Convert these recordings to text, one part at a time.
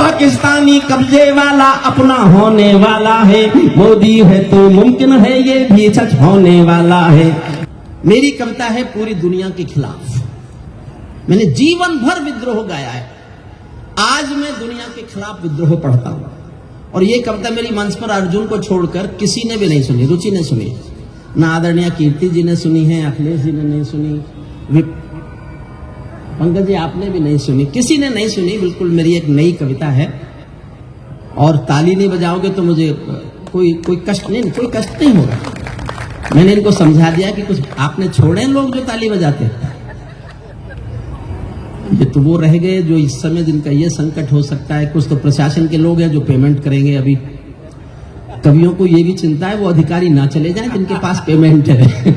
पाकिस्तानी कब्जे वाला अपना होने वाला है, मोदी है तो मुमकिन है ये भी सच होने वाला है। मेरी कविता है पूरी दुनिया के खिलाफ। मैंने जीवन भर विद्रोह गाया है, आज मैं दुनिया के खिलाफ विद्रोह पढ़ता हूं। और ये कविता मेरी मंच पर अर्जुन को छोड़कर किसी ने भी नहीं सुनी, रुचि ने सुनी, ना आदरणीय कीर्ति जी ने सुनी है, अखिलेश जी ने नहीं सुनी, पंकज जी आपने भी नहीं सुनी, किसी ने नहीं सुनी। बिल्कुल मेरी एक नई कविता है और ताली नहीं बजाओगे तो मुझे कोई कष्ट नहीं होगा। मैंने इनको समझा दिया कि कुछ आपने छोड़े लोग जो ताली बजाते, ये तो वो रह गए जो इस समय जिनका ये संकट हो सकता है। कुछ तो प्रशासन के लोग हैं जो पेमेंट करेंगे। अभी कवियों को ये भी चिंता है वो अधिकारी ना चले जाएं जिनके पास पेमेंट है।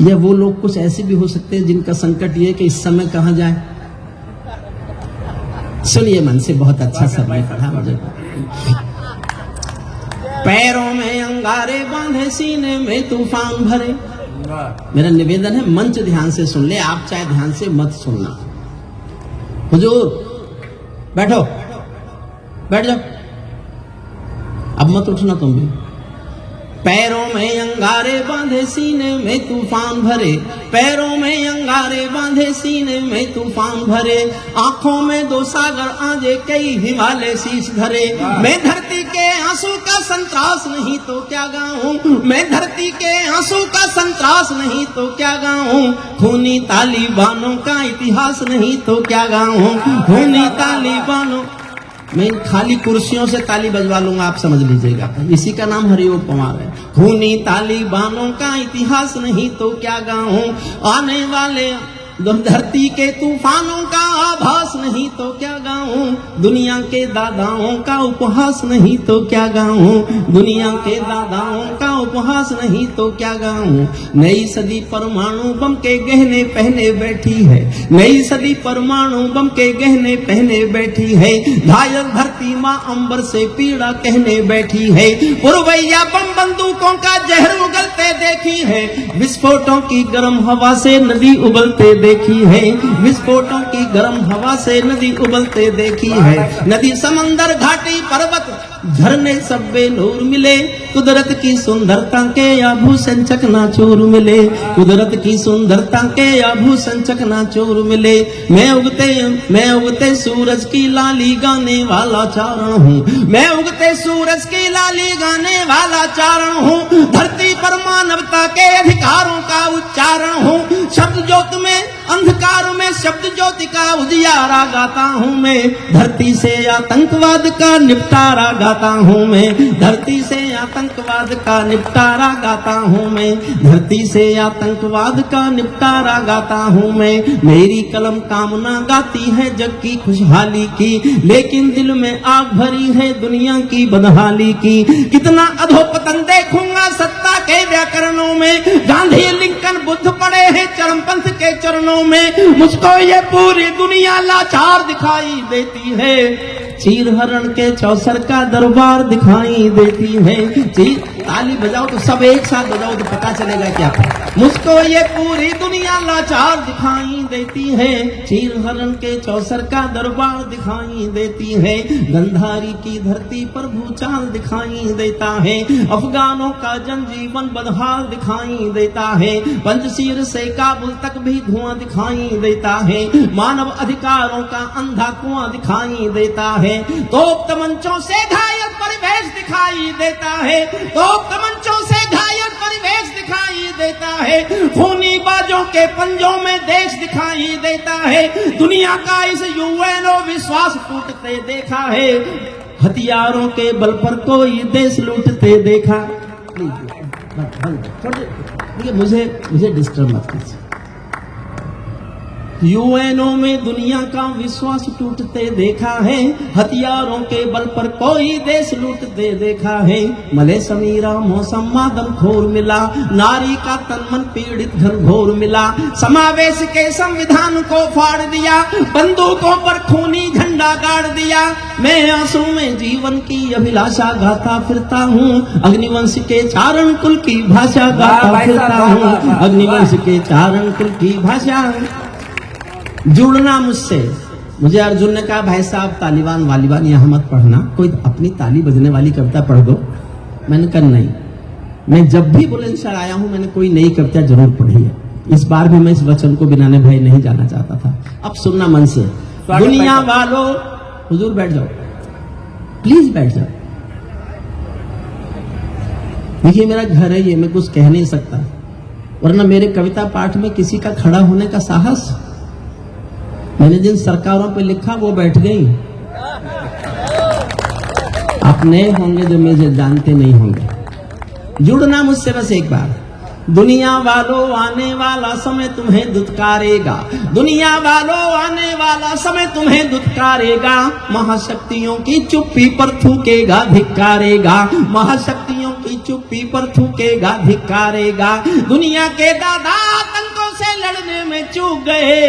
या वो लोग कुछ ऐसे भी हो सकते हैं जिनका संकट ये है कि इस समय कहां जाए। सुनिए मन से, बहुत अच्छा सबने पढ़ा मुझे। पैरों में अंगारे बांधे, सीने में तूफान भरे। मेरा निवेदन है मंच ध्यान से सुन ले, आप चाहे ध्यान से मत सुनना। हुजूर बैठो, बैठ जाओ, अब मत उठना तुम भी। पैरों में अंगारे बांधे, सीने में तूफान भरे, पैरों में अंगारे बांधे, सीने में तूफान भरे, आंखों में दो सागर आंजे, कई हिमालय शीश धरे। मैं धरती के आंसू का संतरास नहीं तो क्या गाऊं, मैं धरती के आंसू का संतरास नहीं तो क्या गाऊं, खूनी तालिबानों का इतिहास नहीं तो क्या गाऊं, खूनी तालिबानों। मैं इन खाली कुर्सियों से ताली बजवा लूंगा, आप समझ लीजिएगा, इसी का नाम हरिओम पवार है। खूनी तालिबानों का इतिहास नहीं तो क्या गाऊं, आने वाले धरती के तूफानों का आभास नहीं तो क्या गाऊं, दुनिया के दादाओं का उपहास नहीं तो क्या गाऊं, दुनिया के दादाओं का उपहास नहीं तो क्या गाऊं। नई सदी परमाणु बम के गहने पहने बैठी है, नई सदी परमाणु बम के गहने पहने बैठी है, घायल धरती माँ अंबर से पीड़ा कहने बैठी है, पुरवैया बम बंदूकों का जहर उगलते देखी है, विस्फोटों की गर्म हवा से नदी उबलते देखी है, विस्फोटों की गर्म हवा से नदी उबलते देखी है। नदी समंदर घाटी पर्वत झरने सब बेनूर मिले, कुदरत की सुंदरता के आभूषण चकनाचूर मिले, कुदरत की सुंदरता के आभूषण चकनाचूर मिले। मैं उगते सूरज की लाली गाने वाला चारण हूँ, मैं उगते सूरज की लाली गाने वाला चारण हूँ, धरती पर मानवता के अधिकारों का उच्चारण हूँ, शब्द ज्योत में अंधकार में शब्द ज्योति का उजियारा गाता हूँ मैं, धरती से आतंकवाद का निपटारा गाता हूँ मैं, धरती से आतंकवाद का निपटारा गाता हूँ मैं, धरती से आतंकवाद का निपटारा गाता हूँ मैं। मेरी कलम कामना गाती है जग की खुशहाली की, लेकिन दिल में आग भरी है दुनिया की बदहाली की। कितना अधोपतन देखूंगा सत्ता के व्याकरणों में, गांधी लिंकन बुद्ध पड़े हैं चरमपंथ के चरणों में, मुझको ये पूरी दुनिया लाचार दिखाई देती है, चीर हरण के चौसर का दरबार दिखाई देती है। ताली बजाओ तो सब एक साथ बजाओ तो पता चलेगा क्या। मुझको ये पूरी दुनिया लाचार दिखाई देती है, चीर हरण के चौसर का दरबार दिखाई देती है, गंधारी की धरती पर भूचाल दिखाई देता है, अफगानों का जनजीवन बदहाल दिखाई देता है, पंजशीर से काबुल तक भी धुआं दिखाई देता है, मानव अधिकारों का अंधा कुआं दिखाई देता है, तोप तमंचों से घायल परिवेश दिखाई देता है, तोप तमंचों से घायल परिवेश दिखाई देता है, खूनी बाजों के पंजों में देश दिखाई देता है, दुनिया का इस यूएनओ विश्वास टूटते देखा है, हथियारों के बल पर कोई देश लूटते देखा। मुझे डिस्टर्ब मत कीजिए। यूएनओ में दुनिया का विश्वास टूटते देखा है, हथियारों के बल पर कोई देश लूटते देखा है, मले समीरा मौसम मादम खोर मिला, नारी का तन मन पीड़ित घनघोर मिला, समावेश के संविधान को फाड़ दिया, बंदूकों पर खूनी झंडा गाड़ दिया, मैं आंसू में जीवन की अभिलाषा गाता फिरता हूँ, अग्निवंश के चारण कुल की भाषा गाता फिरता हूँ, अग्निवंश के चारण कुल की भाषा। जुड़ना मुझसे। मुझे अर्जुन ने कहा भाई साहब तालिबान वालिबान यहां मत पढ़ना, कोई अपनी ताली बजने वाली कविता पढ़ दो। मैंने कहा नहीं, मैं जब भी बुलंदशहर आया हूं मैंने कोई नई कविता जरूर पढ़ी है। इस बार भी मैं इस वचन को बिनाने भाई नहीं जाना चाहता था। अब सुनना मन से। दुनिया वालों, हुजूर बैठ जाओ, प्लीज बैठ जाओ। देखिए मेरा घर है ये, मैं कुछ कह नहीं सकता, वरना मेरे कविता पाठ में किसी का खड़ा होने का साहस। मैंने जिन सरकारों पे लिखा वो बैठ गई। आप नए होंगे जो मुझे जानते नहीं होंगे। जुड़ना मुझसे बस एक बार। दुनिया वालों आने वाला समय तुम्हें दुत्कारेगा, दुनिया वालों आने वाला समय तुम्हें दुत्कारेगा। महाशक्तियों की चुप्पी पर थूकेगा धिक्कारेगा, महाशक्तियों की चुप्पी पर थूकेगा धिक्कारेगा। दुनिया के दादा आतंकों से लड़ने में चूक गए,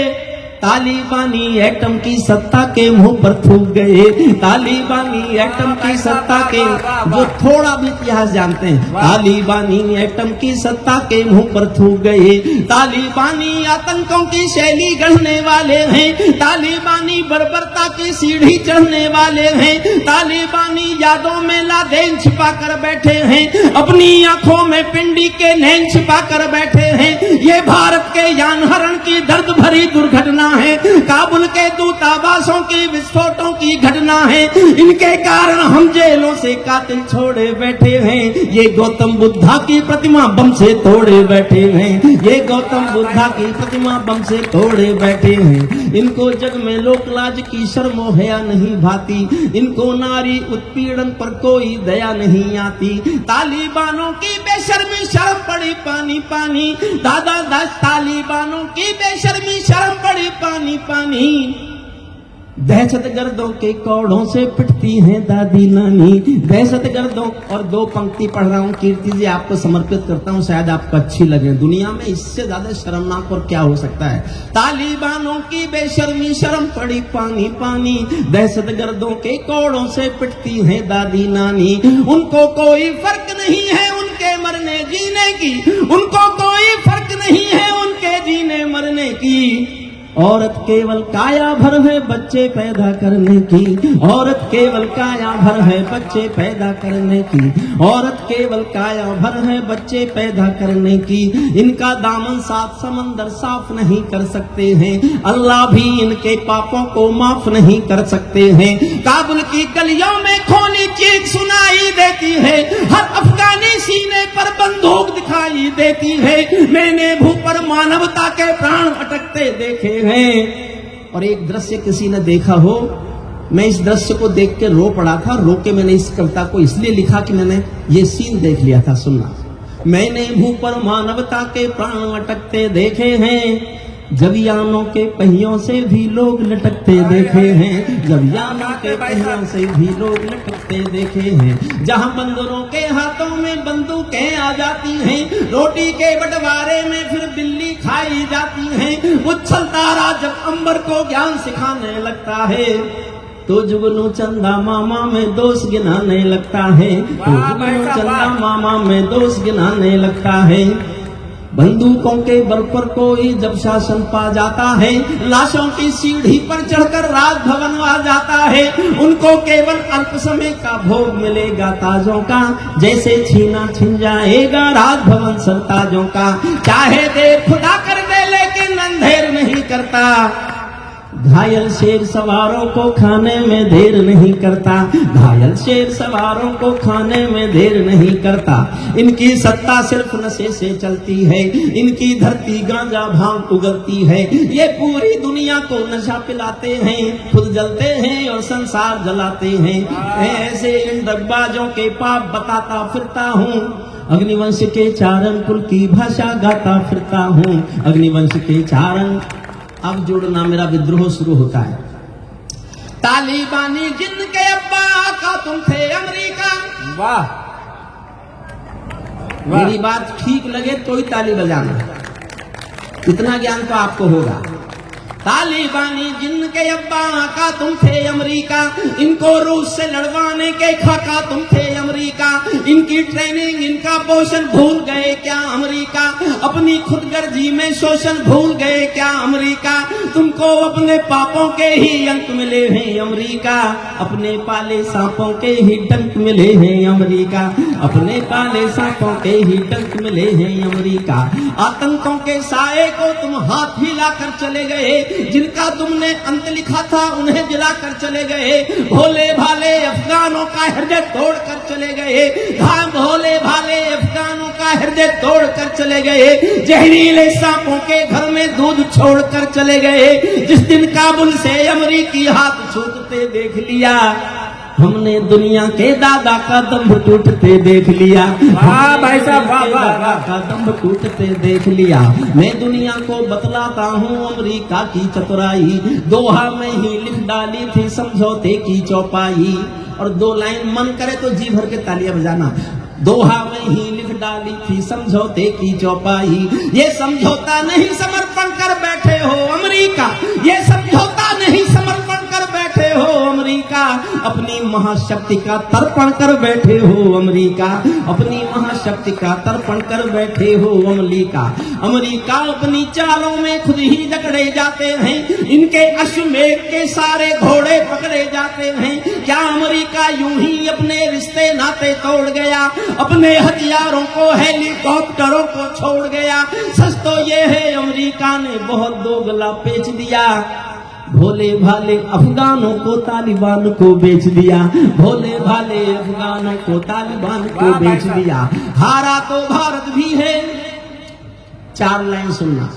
तालिबानी एटम की सत्ता के मुंह पर थूक गए। तालिबानी एटम की सत्ता के, जो थोड़ा भी इतिहास जानते हैं, तालिबानी एटम की सत्ता के मुंह पर थूक गए। तालिबानी आतंकों की शैली गढ़ने वाले हैं, तालिबानी बर्बरता की सीढ़ी चढ़ने वाले हैं। तालिबानी यादों में लादेन छिपा कर बैठे हैं, अपनी आंखों में पिंडी के नैन छिपा कर बैठे हैं। ये भारत के यानहरण की दर्द भरी दुर्घटना है, काबुल के दूतावासों की विस्फोटों की घटना है। इनके कारण हम जेलों से कातिल छोड़े बैठे हैं। ये गौतम बुद्धा की प्रतिमा बम से तोड़े बैठे हैं, ये गौतम बुद्धा की प्रतिमा बम से तोड़े बैठे हैं। इनको जग में लोकलाज की शर्मो हया नहीं भाती, इनको नारी उत्पीड़न पर कोई दया नहीं आती। तालिबानों की बेशर्मी शर्म पड़ी पानी पानी, दादा दास तालिबानों की बेशर्मी शर्म पड़ी पानी पानी। दहशतगर्दों के कौड़ों से पिटती हैं दादी नानी, दहशतगर्दों। और दो पंक्ति पढ़ रहा हूं, कीर्ति जी आपको समर्पित करता हूं, शायद आपको अच्छी लगे। दुनिया में इससे ज्यादा शर्मनाक और क्या हो सकता है। तालिबानों की बेशर्मी शर्म पड़ी पानी पानी, दहशतगर्दों के कौड़ों से पिटती हैं दादी नानी। उनको कोई फर्क नहीं है उनके मरने जीने की, उनको कोई फर्क नहीं है उनके जीने मरने की। औरत केवल काया भर है बच्चे पैदा करने की, औरत केवल काया भर है बच्चे पैदा करने की, औरत केवल काया भर है बच्चे पैदा करने की। इनका दामन सात समंदर साफ नहीं कर सकते हैं, अल्लाह भी इनके पापों को माफ नहीं कर सकते हैं। काबुल की गलियों में खूनी चीख सुनाई देती है, हर अफगानी सीने पर बंदूक दिखाई देती है। मैंने भू पर मानवता के प्राण अटकते देखे हैं। और एक दृश्य किसी ने देखा हो, मैं इस दृश्य को देख के रो पड़ा था। रो के मैंने इस कविता को इसलिए लिखा कि मैंने ये सीन देख लिया था। सुनना, मैंने भू पर मानवता के प्राण अटकते देखे हैं, जब यानों के पहियों से भी लोग लटकते देखे हैं, जब यानों के पहियों से भी लोग लटकते देखे हैं। जहां बंदरों के हाथों में बंदूकें आ जाती हैं, रोटी के बंटवारे में फिर बिल्ली खाई जाती है। उछल तारा जब अंबर को ज्ञान सिखाने लगता है, तो जुगनू चंदा मामा में दोष गिनाने लगता है, तो जुगनू चंदा मामा में दोष गिनाने लगता है। बंदूकों के बल पर कोई जब शासन पा जाता है, लाशों की सीढ़ी पर चढ़कर राजभवन आ जाता है। उनको केवल अल्प समय का भोग मिलेगा ताजों का, जैसे छीना छिन जाएगा राजभवन सरताजों का। चाहे देर खुदा कर दे लेकिन अंधेर नहीं करता, घायल शेर सवारों को खाने में देर नहीं करता, घायल शेर सवारों को खाने में देर नहीं करता। इनकी सत्ता सिर्फ नशे से चलती है, इनकी धरती गांजा भांग उगलती है। ये पूरी दुनिया को नशा पिलाते हैं, खुद जलते हैं और संसार जलाते हैं। ऐसे इन डब्बाजों के पाप बताता फिरता हूँ, अग्निवंश के चारण कुल की भाषा गाता फिरता हूँ, अग्निवंश के चारण। अब जुड़ना मेरा विद्रोह शुरू होता है। तालिबानी जिनके अब्बा का तुम थे अमेरिका। वाह, मेरी बात ठीक लगे तो ही ताली बजाना, इतना ज्ञान तो आपको होगा। तालिबानी जिनके अब्बा का तुम थे अमेरिका, इनको रूस से लड़वाने के खाका तुम थे अमेरिका। अमेरिका, इनकी ट्रेनिंग इनका पोषण भूल गए क्या अमेरिका, अपनी खुदगर्जी में शोषण भूल गए क्या अमेरिका, तुमको अपने पापों के ही अंक मिले हैं अमेरिका, अपने पाले सांपों के ही डंक मिले हैं अमेरिका, अपने पाले सांपों के ही डंक मिले हैं अमेरिका। आतंकों के साए को तुम हाथ हिलाकर चले गए, जिनका तुमने अंत लिखा था उन्हें जलाकर चले गए, भोले भाले अफगानों का हृदय तोड़कर चले गए, हाँ भोले भाले अफगानों का हृदय तोड़कर चले गए, जहरीले सांपों के घर में दूध छोड़कर चले गए। जिस दिन काबुल से अमरीकी हाथ छूटते देख लिया, हमने दुनिया के दादा का दम्भ टूटते देख लिया, वाह भाई साहब, वाह वाह दादा का दम्भ टूटते देख लिया। मैं दुनिया को बतलाता हूँ अमेरिका की चतुराई, दोहा में ही लिख डाली थी समझौते की चौपाई। और दो लाइन मन करे तो जी भर के तालियां बजाना। दोहा में ही लिख डाली थी समझौते की चौपाई, ये समझौता नहीं समर्पण कर बैठे हो अमेरिका, ये समझौता नहीं समर्पण कर बैठे हो अमेरिका, अपनी महाशक्ति का तर्पण कर बैठे हो अमेरिका, अपनी महाशक्ति का तर्पण कर बैठे हो अमेरिका। अमेरिका अपनी चालों में खुद ही जकड़े जाते हैं, इनके अश्वमेध के सारे घोड़े पकड़े जाते हैं। क्या अमेरिका यूं ही अपने रिश्ते नाते तोड़ गया, अपने हथियारों को हेलीकॉप्टरों को छोड़ गया? सच तो ये है अमेरिका ने बहुत दोगला पेच दिया, भोले भाले अफगानों को तालिबान को बेच दिया, भोले भाले अफगानों को तालिबान को बेच दिया। हारा तो भारत भी है, चार लाइन सुनना,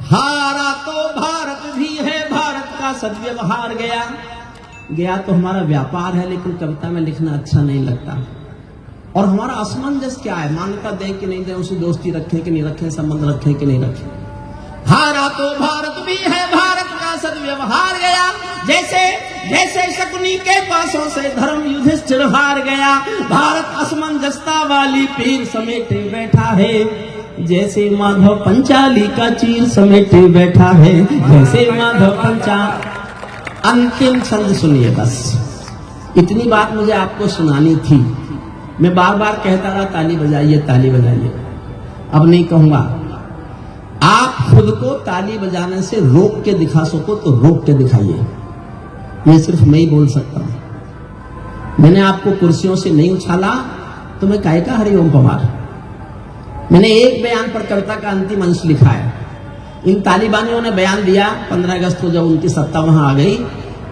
हारा तो भारत भी है, भारत का सदव्यवहार गया, गया तो हमारा व्यापार है, लेकिन कविता में लिखना अच्छा नहीं लगता। और हमारा असमंजस क्या है, मान्यता दें कि नहीं दें, उसे दोस्ती रखें कि नहीं रखें, संबंध रखें कि नहीं रखें। हारा तो भारत भी है, भारत का सदव्यवहार गया, जैसे जैसे शकुनी के पासों से धर्म युधिष्ठिर हार गया। भारत असमंजसता वाली पीर समेटे बैठा है, जैसे माधव पंचाली का चीर समेटे बैठा है, जैसे माधव पंचाल। अंतिम छंद सुनिए बस, इतनी बात मुझे आपको सुनानी थी। मैं बार बार कहता रहा ताली बजाइए ताली बजाइए, अब नहीं कहूंगा। आप खुद को ताली बजाने से रोक के दिखा सको तो रोक के दिखाइए, ये सिर्फ मैं ही बोल सकता हूं। मैंने आपको कुर्सियों से नहीं उछाला तो मैं काहे का हरिओम पवार। मैंने एक बयान पर कविता का अंतिम अंश लिखा है। इन तालिबानियों ने बयान दिया 15 अगस्त को जब उनकी सत्ता वहां आ गई,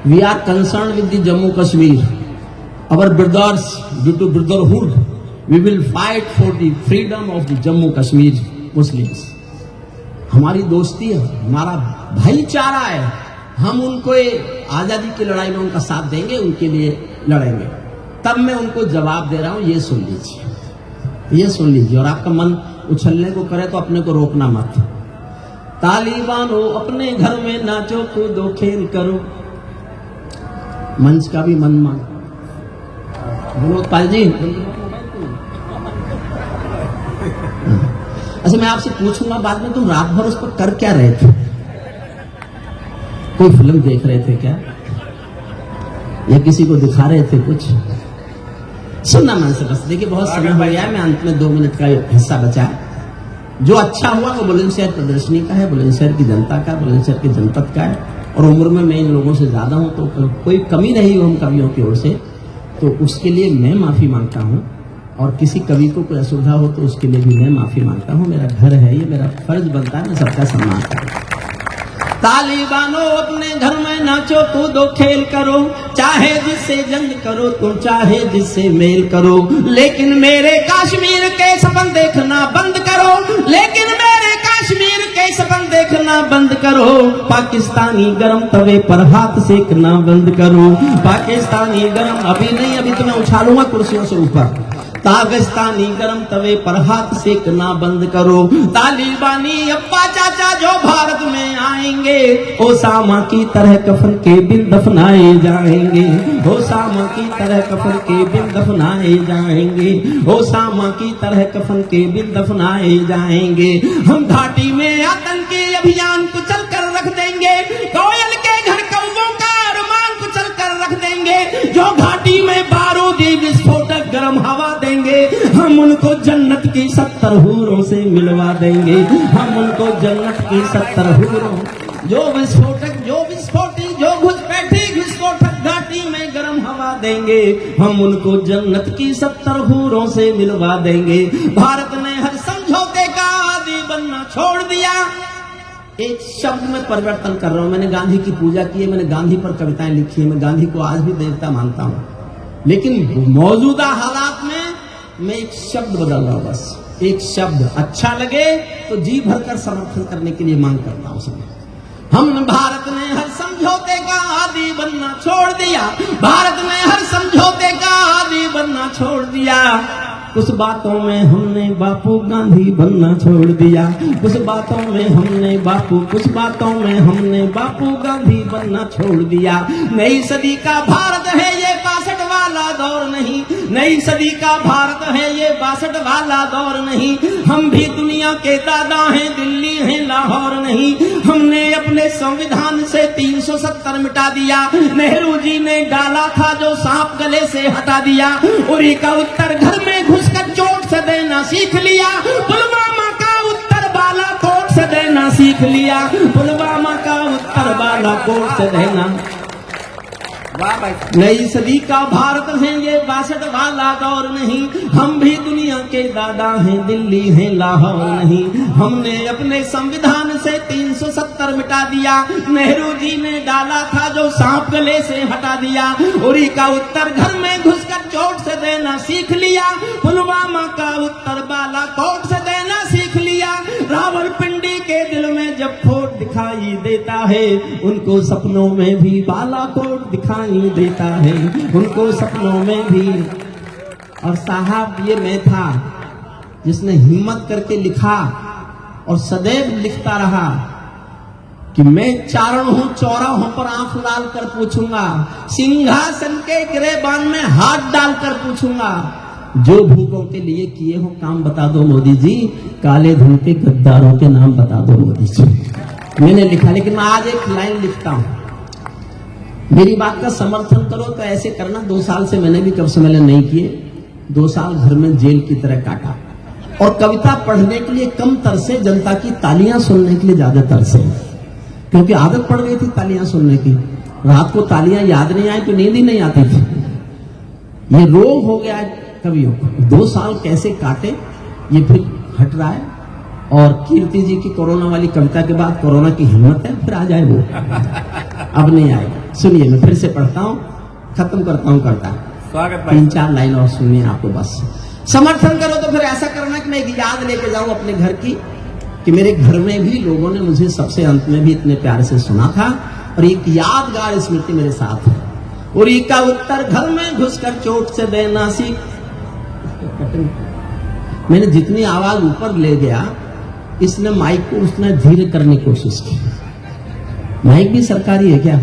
we are concern with the Jammu Kashmir, our brothers, due to brotherhood, we will fight for the freedom of the Jammu Kashmir Muslims. हमारी दोस्ती है, हमारा भाईचारा है, हम उनको आजादी की लड़ाई में उनका साथ देंगे, उनके लिए लड़ेंगे। तब मैं उनको जवाब दे रहा हूं, ये सुन लीजिए, ये सुन लीजिए। और आपका मन उछलने को करे तो अपने को रोकना मत। तालिबानों अपने घर में नाचो कूदो खेल करो, मंच का भी मन मान। विनोद जी, अच्छा मैं आपसे पूछूंगा बाद में, तुम रात भर उस पर कर क्या रहे थे? कोई फिल्म देख रहे थे क्या, या किसी को दिखा रहे थे कुछ? सुनना मन से बस। देखिए बहुत समय हो गया है, मैं अंत में 2 मिनट का हिस्सा बचा। जो अच्छा हुआ वो बुलंदशहर प्रदर्शनी का है, बुलंदशहर की जनता का, बुलंदशहर की जनपद का है। और उम्र में मैं इन लोगों से ज्यादा हूं, तो कोई कमी रही हो हम कवियों की ओर से तो उसके लिए मैं माफी मांगता हूं, और किसी कवि को कोई असुविधा हो तो उसके लिए भी मैं माफी मांगता हूं। मेरा घर है ये, मेरा फर्ज बनता है मैं सबका सम्मान करूं। तालिबानों अपने घर में नाचो कूदो खेल करो, चाहे जिससे जंग करो तुम, चाहे जिससे मेल करो, लेकिन मेरे कश्मीर के सपन देखना बंद करो, लेकिन मेरे कश्मीर के सपन देखना बंद करो। पाकिस्तानी गरम तवे पर हाथ सेकना बंद करो, पाकिस्तानी गरम, अभी नहीं, अभी तो मैं उछालूंगा कुर्सियों से ऊपर। पाकिस्तानी गरम तवे पर हाथ सेकना बंद करो। तालिबानी अब्बा चाचा जो भारत में आएंगे, ओसामा की तरह कफन के बिन दफनाए जाएंगे, ओसामा की तरह कफन के बिन दफनाए जाएंगे, ओसामा की तरह कफन के बिन दफनाए जाएंगे। हम घाटी में आतंकी अभियान को चल कर रख देंगे, कोयल के घर कौवों का अरमान को चल कर रख देंगे, जो घाटी में बारूदी विस्फोटक गर्म उनको जन्नत की 70 हूरों से मिलवा देंगे, हम उनको जन्नत की 70 हूरों। जो विस्फोटक, जो विस्फोटी, जो घुसपैठी विस्फोटक घाटी में गर्म हवा देंगे, हम उनको जन्नत की 70 हूरों से मिलवा देंगे। भारत ने हर समझौते का आदी बनना छोड़ दिया। एक शब्द में परिवर्तन कर रहा हूं। मैंने गांधी की पूजा की है, मैंने गांधी पर कविताएं लिखी है, मैं गांधी को आज भी देवता मानता हूं, लेकिन मौजूदा हालात में मैं एक शब्द बदल रहा हूं। बस एक शब्द अच्छा लगे तो जी भरकर समर्थन करने के लिए मांग करता हूं सब। हम भारत ने हर समझौते का आदी बनना छोड़ दिया, भारत ने हर समझौते का आदी बनना छोड़ दिया। कुछ बातों में हमने बापू गांधी बनना छोड़ दिया, कुछ बातों में हमने बापू, कुछ बातों में हमने बापू गांधी बनना छोड़ दिया। नई सदी का भारत है ये 62 वाला दौर नहीं, नई सदी का भारत है ये 62 वाला दौर नहीं। हम भी दुनिया के दादा हैं, दिल्ली है लाहौर नहीं। हमने अपने संविधान से 370 मिटा दिया, नेहरू जी ने डाला था जो सांप गले से हटा दिया। उरी का उत्तर घर में घुसकर चोट से देना सीख लिया, पुलवामा का उत्तर बालाकोट से देना सीख लिया, पुलवामा का उत्तर बालाकोट से देना। नई सदी का भारत है ये 62 वाला दौर नहीं। हम भी दुनिया के दादा हैं, दिल्ली है लाहौर नहीं। हमने अपने संविधान से 370 मिटा दिया, नेहरू जी ने डाला था जो सांप गले से हटा दिया। उरी का उत्तर घर में घुसकर चोट से देना सीख लिया, पुलवामा का उत्तर बालाकोट से देना सीख लिया। रावलपिंडी के दिल में जब खोट दिखाई देता है, उनको सपनों में भी बालाकोट दिखाई देता है, उनको सपनों में भी। और साहब ये मैं था जिसने हिम्मत करके लिखा और सदैव लिखता रहा कि मैं चारण हूं, चौराहों पर आंख लाल कर पूछूंगा, सिंहासन के गिरेबान में हाथ डालकर पूछूंगा, जो भूखों के लिए किए हो काम बता दो मोदी जी, काले धन के गद्दारों के नाम बता दो मोदी जी। मैंने लिखा, लेकिन मैं आज एक लाइन लिखता हूं, मेरी बात का समर्थन करो तो ऐसे करना। 2 साल से मैंने भी कब सम्मेलन नहीं किए, 2 साल घर में जेल की तरह काटा, और कविता पढ़ने के लिए कम तरसे, जनता की तालियां सुनने के लिए ज्यादा तरसे, क्योंकि आदत पड़ गई थी तालियां सुनने की। रात को तालियां याद नहीं आई तो नींद ही नहीं आती थी। ये रोग हो गया है कवियों को। 2 साल कैसे काटे ये फिर हट रहा है। और कीर्ति जी की कोरोना वाली कविता के बाद कोरोना की हिम्मत है फिर आ जाए वो, अब नहीं आएगा। सुनिए, मैं फिर से पढ़ता हूं, खत्म करता हूं कविता। स्वागत। 3-4 लाइन और सुनिए आपको बस। समर्थन करो तो फिर ऐसा करना कि मैं एक याद लेके जाऊं अपने घर की, कि मेरे घर में भी लोगों ने मुझे सबसे अंत में भी इतने प्यार से सुना था, और एक यादगार स्मृति मेरे साथ है। उरी का उत्तर घर में घुसकर चोट से देना सीख। मैंने जितनी आवाज ऊपर ले गया, इसने माइक को उसने धीरे करने की कोशिश की। माइक भी सरकारी है क्या?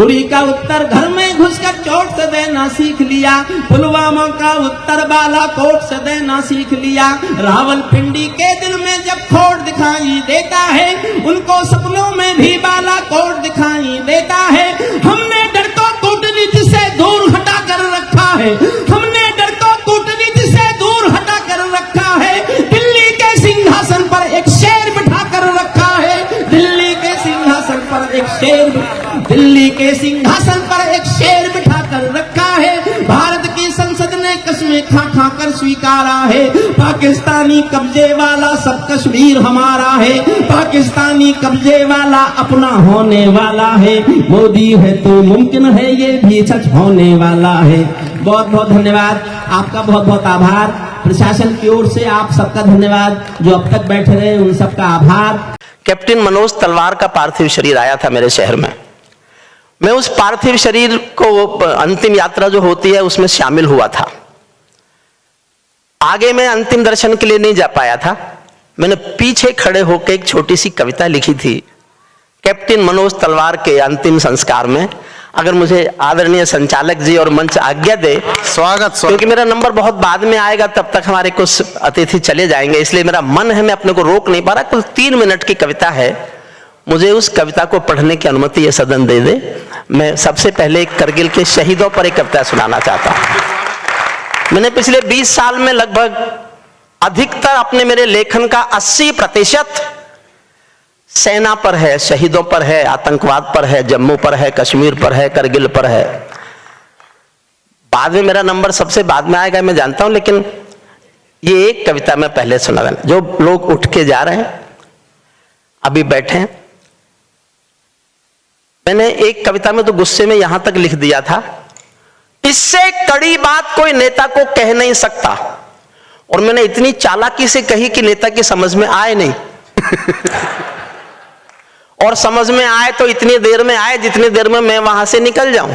उरी का उत्तर घर में घुसकर चोट से देना सीख लिया, पुलवामा का उत्तर बालाकोट से देना सीख लिया। रावलपिंडी के दिल में जब खोट दिखाई देता है, उनको सपनों में भी बालाकोट दिखाई देता है। हमने डर को कूटनीति से दूर हटा कर रखा है, हमने डर को कूटनीति से दूर हटा कर रखा है। दिल्ली के सिंहासन पर एक शेर बिठा कर रखा है, दिल्ली के सिंहासन पर एक शेर, दिल्ली के सिंहासन पर एक शेर बिठा कर रखा है। भारत की संसद ने कस्में खा खा कर स्वीकारा है, पाकिस्तानी कब्जे वाला सब कश्मीर हमारा है, पाकिस्तानी कब्जे वाला अपना होने वाला है। मोदी है तो मुमकिन है ये भी सच होने वाला है। बहुत बहुत धन्यवाद, आपका बहुत बहुत आभार। प्रशासन की ओर से आप सबका धन्यवाद, जो अब तक बैठे रहे उन सबका आभार। कैप्टन मनोज तलवार का पार्थिव शरीर आया था मेरे शहर में। मैं उस पार्थिव शरीर को, अंतिम यात्रा जो होती है उसमें शामिल हुआ था। आगे मैं अंतिम दर्शन के लिए नहीं जा पाया था। मैंने पीछे खड़े होकर एक छोटी सी कविता लिखी थी कैप्टन मनोज तलवार के अंतिम संस्कार में। अगर मुझे आदरणीय संचालक जी और मंच आज्ञा दे, स्वागत। क्योंकि मेरा नंबर बहुत बाद में आएगा, तब तक हमारे कुछ अतिथि चले जाएंगे, इसलिए मेरा मन है, मैं अपने को रोक नहीं पा रहा। कुल 3 मिनट की कविता है, मुझे उस कविता को पढ़ने की अनुमति ये सदन दे दे। मैं सबसे पहले करगिल के शहीदों पर एक कविता सुनाना चाहता हूँ। मैंने पिछले 20 साल में लगभग अधिकतर अपने मेरे लेखन का 80% सेना पर है, शहीदों पर है, आतंकवाद पर है, जम्मू पर है, कश्मीर पर है, करगिल पर है। बाद में मेरा नंबर सबसे बाद में आएगा मैं जानता हूं, लेकिन ये एक कविता मैं पहले सुना था। जो लोग उठ के जा रहे हैं, अभी बैठे हैं, मैंने एक कविता में तो गुस्से में यहां तक लिख दिया था, इससे कड़ी बात कोई नेता को कह नहीं सकता। और मैंने इतनी चालाकी से कही कि नेता की समझ में आए नहीं। और समझ में आए तो इतनी देर में आए जितनी देर में मैं वहां से निकल जाऊं।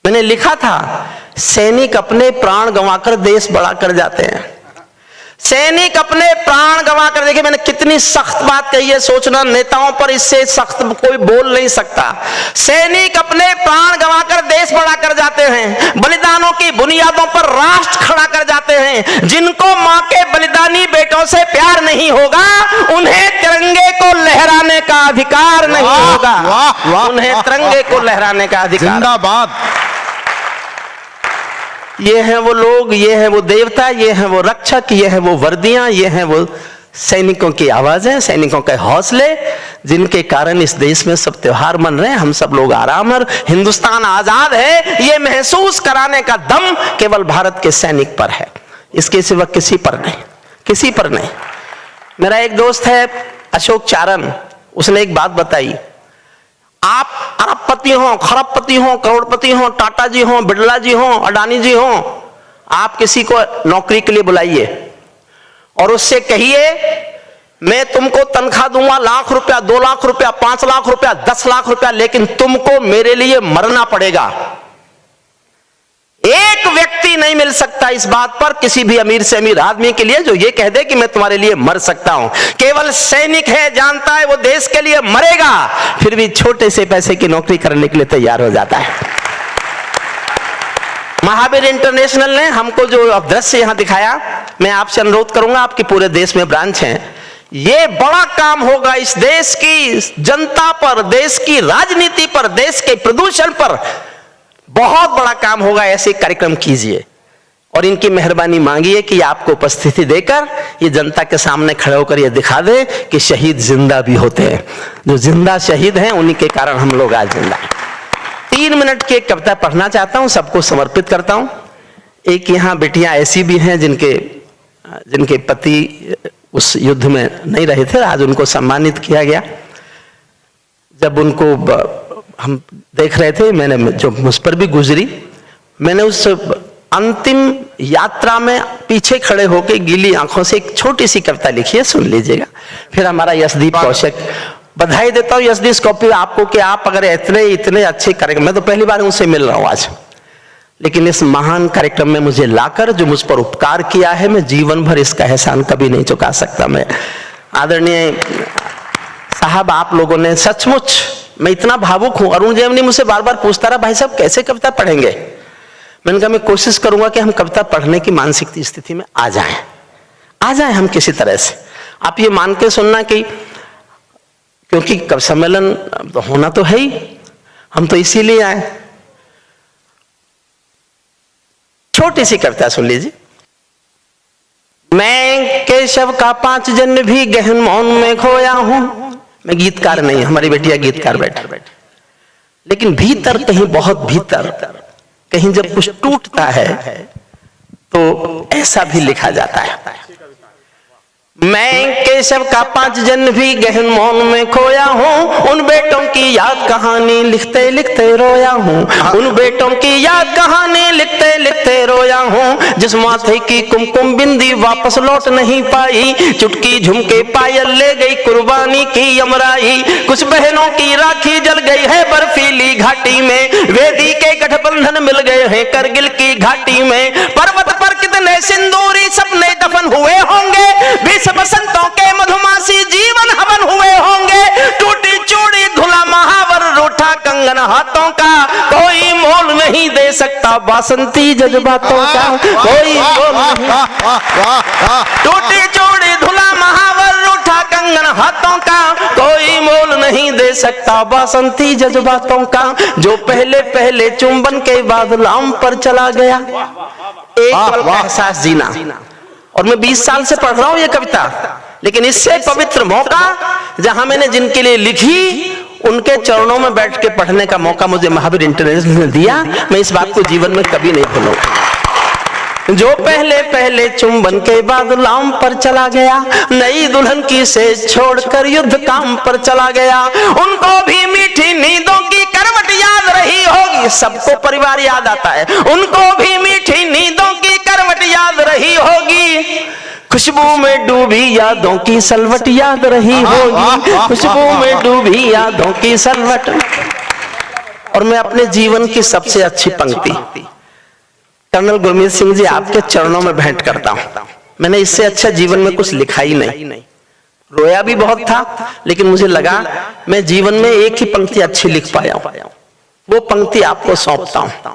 मैंने लिखा था, सैनिक अपने प्राण गंवाकर देश बड़ा कर जाते हैं। सैनिक अपने प्राण गंवाकर, देखिए मैंने कितनी सख्त बात कही है, सोचना नेताओं पर इससे सख्त कोई बोल नहीं सकता। सैनिक अपने प्राण गंवाकर देश बड़ा कर जाते हैं, बलिदानों की बुनियादों पर राष्ट्र खड़ा कर जाते हैं। जिनको मां के बलिदानी बेटों से प्यार नहीं होगा, उन्हें तिरंगे को लहराने का अधिकार नहीं होगा। उन्हें तिरंगे को लहराने का अधिकार। जिंदाबाद। ये हैं वो लोग, ये हैं वो देवता, ये हैं वो रक्षक, ये हैं वो वर्दियां, ये हैं वो सैनिकों की आवाजें, सैनिकों के हौसले, जिनके कारण इस देश में सब त्योहार मन रहे हैं, हम सब लोग आराम और हिंदुस्तान आजाद है, ये महसूस कराने का दम केवल भारत के सैनिक पर है, इसके सिवा किसी पर नहीं, किसी पर नहीं। मेरा एक दोस्त है अशोक चारण, उसने एक बात बताई, आप अरबपति हो, खरबपति हो, करोड़पति हो, टाटा जी हो, बिरला जी हो, अडानी जी हो, आप किसी को नौकरी के लिए बुलाइए और उससे कहिए मैं तुमको तनख्वाह दूंगा 1 लाख रुपया, 2 लाख रुपया, 5 लाख रुपया, 10 लाख रुपया, लेकिन तुमको मेरे लिए मरना पड़ेगा। एक व्यक्ति नहीं मिल सकता इस बात पर किसी भी अमीर से अमीर आदमी के लिए जो ये कह दे कि मैं तुम्हारे लिए मर सकता हूं। केवल सैनिक है, जानता है वो देश के लिए मरेगा, फिर भी छोटे से पैसे की नौकरी करने के लिए तैयार हो जाता है। महावीर इंटरनेशनल ने हमको जो दृश्य यहां दिखाया, मैं आपसे अनुरोध करूंगा, आपके पूरे देश में ब्रांच हैं, ये बड़ा काम होगा इस देश की जनता पर, देश की राजनीति पर, देश के प्रदूषण पर बहुत बड़ा काम होगा। ऐसे कार्यक्रम कीजिए और इनकी मेहरबानी मांगिए कि आपको उपस्थिति देकर ये जनता के सामने खड़े होकर ये दिखा दे कि शहीद जिंदा भी होते हैं। जो जिंदा शहीद हैं उन्हीं के कारण हम लोग आज जिंदा हैं। 3 मिनट की एक कविता पढ़ना चाहता हूं, सबको समर्पित करता हूं। एक यहाँ बेटियां ऐसी भी हैं जिनके पति उस युद्ध में नहीं रहे थे, आज उनको सम्मानित किया गया। जब उनको हम देख रहे थे, मैंने जो मुझ पर भी गुजरी, मैंने उस अंतिम यात्रा में पीछे खड़े होकर गीली आंखों से एक छोटी सी कविता लिखी है, सुन लीजिएगा। फिर हमारा यशदीप कौशिक, बधाई देता हूं यशदीप कौशिक आपको कि आप अगर इतने अच्छे कार्यक्रम, मैं तो पहली बार उनसे मिल रहा हूं आज, लेकिन इस महान कार्यक्रम में मुझे लाकर जो मुझ पर उपकार किया है, मैं जीवन भर इसका एहसान कभी नहीं चुका सकता। मैं आदरणीय साहब, आप लोगों ने सचमुच, मैं इतना भावुक हूं। अरुण जेमनी मुझसे बार बार पूछता रहा, भाई साहब कैसे कविता पढ़ेंगे? मैंने कहा मैं कोशिश करूंगा कि हम कविता पढ़ने की मानसिक स्थिति में आ जाएं हम किसी तरह से। आप ये मान के सुनना कि क्योंकि कवि सम्मेलन होना तो है ही, हम तो इसीलिए आए। छोटी सी कविता सुन लीजिए। मैं केशव का 5 जन्म भी गहन मौन में खोया हूं। मैं गीतकार नहीं, हमारी बेटियां गीतकार बैठा, लेकिन भीतर, कहीं बहुत भीतर, कहीं जब कुछ टूटता है तो ऐसा भी लिखा जाता है। मैं केशव का 5 जन्म भी गहन मौन में खोया हूँ, उन बेटों की याद कहानी लिखते लिखते रोया हूँ, उन बेटों की याद कहानी लिखते लिखते रोया हूँ, जिस माथे की कुमकुम बिंदी वापस लौट नहीं पाई, चुटकी झुमके पायल ले गई कुर्बानी की यमराई, कुछ बहनों की राखी जल गई है बर्फीली घाटी में, वेदी के गठबंधन मिल गए हैं करगिल की घाटी में, पर्वत पर कितने सिंदूरी सपने दफन हुए होंगे, बसंतों के मधुमासी जीवन हवन हुए होंगे, टूटी चूड़ी धुला महावर रूठा कंगन हाथों का कोई मोल नहीं दे सकता, बासंती जज्बातों का कोई मोल नहीं। टूटी चूड़ी धुला महावर रूठा कंगन हाथों का कोई मोल नहीं दे सकता बासंती जज्बातों का, जो पहले पहले चुंबन के बाद लाम पर चला गया। एक पल का एहसास जीना। और मैं 20 साल से पढ़ रहा हूं ये कविता, लेकिन इससे पवित्र मौका जहां मैंने जिनके लिए लिखी उनके चरणों में बैठ के पढ़ने का मौका मुझे महावीर इंटरनेशनल ने दिया। मैं इस बात को जीवन में कभी नहीं भूलूंगा। जो पहले पहले चुंबन के बाद लाम पर चला गया, नई दुल्हन की सेज छोड़कर युद्ध काम पर चला गया। उनको भी मीठी नींदों की करवट याद रही होगी, सबको परिवार याद आता है। उनको भी मीठी नींदों की करवट याद रही होगी, खुशबू में डूबी यादों की सलवट याद रही होगी, खुशबू में डूबी यादों की सलवट। और मैं अपने जीवन की सबसे अच्छी पंक्ति कर्नल गुरमीत सिंह जी आपके चरणों में भेंट करता हूं। मैंने इससे अच्छा जीवन में कुछ लिखा ही नहीं। रोया भी बहुत था, लेकिन मुझे लगा मैं जीवन में एक ही पंक्ति अच्छी लिख पाया हूं, वो पंक्ति आपको सौंपता हूं।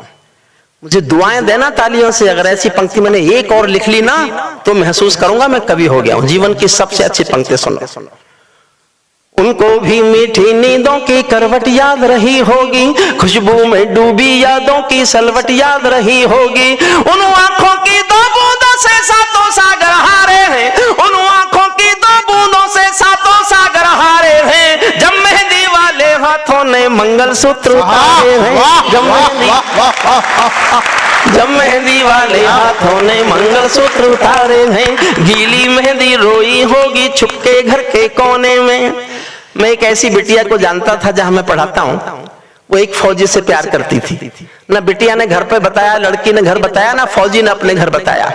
मुझे दुआएं देना तालियों से, अगर ऐसी पंक्ति मैंने एक और लिख ली ना तो महसूस करूंगा मैं कवि हो गया हूं। जीवन की सबसे अच्छी पंक्ति सुनो। उनको भी मीठी नींदों की करवट याद रही होगी, खुशबू में डूबी यादों की सलवट याद रही होगी। उन आंखों की दो बूंदों से सातों सागर हारे हैं, उन आंखों की दो बूंदों से सातों सागर हारे हैं। जब मेहंदी वाले हाथों ने मंगलसूत्र उतारे हैं, जब मेहंदी वाले हाथों ने मंगलसूत्र उतारे हैं। गीली मेहंदी रोई होगी छुपके घर के कोने में। मैं एक ऐसी बिटिया को जानता था जहां मैं पढ़ाता हूं, वो एक फौजी से प्यार करती थी। ना बिटिया ने घर पे बताया, लड़की ने घर बताया, ना फौजी ने अपने घर बताया।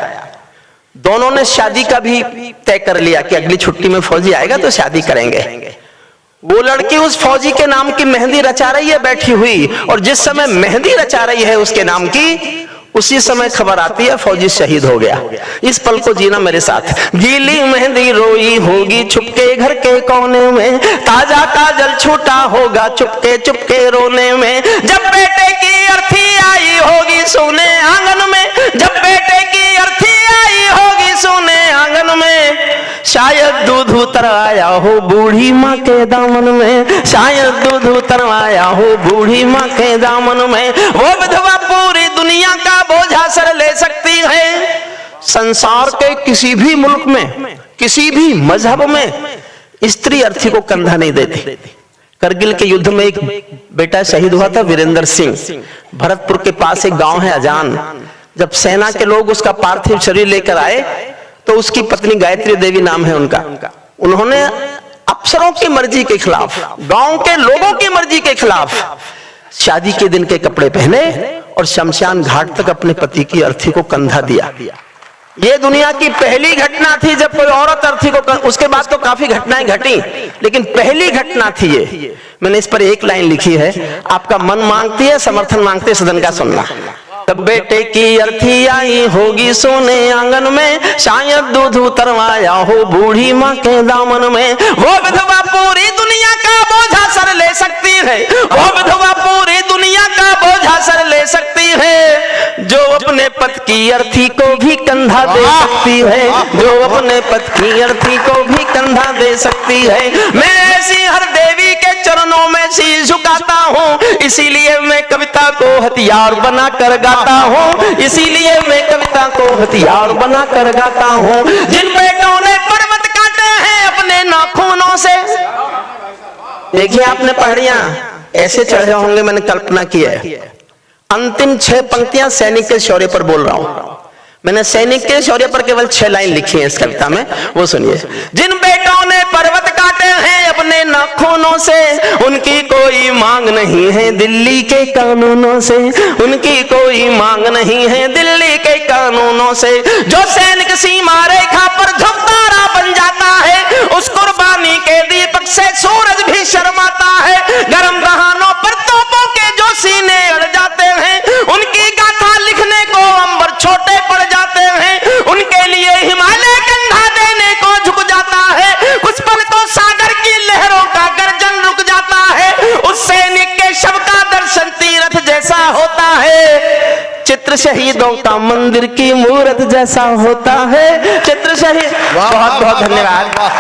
दोनों ने शादी का भी तय कर लिया कि अगली छुट्टी में फौजी आएगा तो शादी करेंगे। वो लड़की उस फौजी के नाम की मेहंदी रचा रही है बैठी हुई, और जिस समय मेहंदी रचा रही है उसके नाम की, उसी समय खबर आती है फौजी शहीद हो गया। इस पल को जीना मेरे साथ। गीली मेहंदी रोई होगी छुपके घर के कोने में, ताजा काजल छूटा होगा चुपके चुपके रोने में। जब बेटे की अर्थी आई होगी सोने आंगन में, जब बेटे की अर्थी आई होगी सोने आंगन में। शायद दूध उतर आया हो बूढ़ी माँ के दामन में, शायद दूध उतर आया हो बूढ़ी माँ के दामन में। वो विधवा पूरी दुनिया का बोझा सर ले सकती है। संसार के किसी भी मुल्क में, किसी भी मजहब में स्त्री अर्थी को कंधा नहीं देती। करगिल के युद्ध में एक बेटा शहीद हुआ था, वीरेंद्र सिंह। भरतपुर के पास एक गांव है अजान। जब सेना के लोग उसका पार्थिव शरीर लेकर आए तो उसकी पत्नी गायत्री देवी नाम है उनका, उन्होंने अफसरों की मर्जी के खिलाफ, गांव के लोगों की मर्जी के खिलाफ शादी के दिन के कपड़े पहने और शमशान घाट तक अपने पति की अर्थी को कंधा दिया। ये दुनिया की पहली घटना थी जब कोई औरत अर्थी को, उसके बाद तो काफी घटनाएं घटी, लेकिन पहली घटना थी ये। मैंने इस पर एक लाइन लिखी है, आपका मन मांगती है, समर्थन मांगते सदन का सुनना। तब बेटे की अर्थी आई होगी सोने आंगन में, शायद दूध उतरवाया हो बूढ़ी माँ के दामन में। वो विधवा पूरी दुनिया का बोझा सर ले सकती है, वो विधवा पूरी दुनिया का बोझा सर ले सकती है। जो अपने पति की अर्थी को भी कंधा दे सकती है, जो अपने पति की अर्थी को भी कंधा दे सकती है। मैं ऐसी हर देवी के चरणों में शीश झुकाता हूँ, इसीलिए मैं कविता को हथियार बना कर गाता हूँ, इसीलिए मैं कविता को हथियार बना कर गाता हूँ। जिन बेटों ने पर्वत काटे हैं अपने नाखूनों से, देखिए आपने पहाड़ियां ऐसे चढ़े होंगे, मैंने कल्पना की है। अंतिम 6 पंक्तियां सैनिक के शौर्य पर बोल रहा हूं। मैंने सैनिक के शौर्य पर केवल 6 लाइन लिखी है इस कविता में, वो सुनिए। जिन बेटों ने पर्वत काटे हैं अपने नाखूनों से, उनकी कोई मांग नहीं है दिल्ली के कानूनों से, उनकी कोई मांग नहीं है दिल्ली के कानूनों से। जो सैनिक सीमा रेखा पर झुकतारा बन जाता है, उस कुर्बानी के दीपक से सूरज भी शर्माता है। गर्म दहानों पर तोपों के जो सीने अड़ जाते हैं, उनकी गाथा लिखने को अंबर छोटे पड़ जाते हैं। उनके लिए हिमालय कंधा देने को झुक जाता है, कुछ पल तो सागर की लहरों का गर्जन रुक जाता है। उस सैनिक के शव का दर्शन तीर्थ जैसा होता है, चित्र शहीदों का मंदिर की मूर्त जैसा होता है। चित्र शहीद, बहुत बहुत धन्यवाद।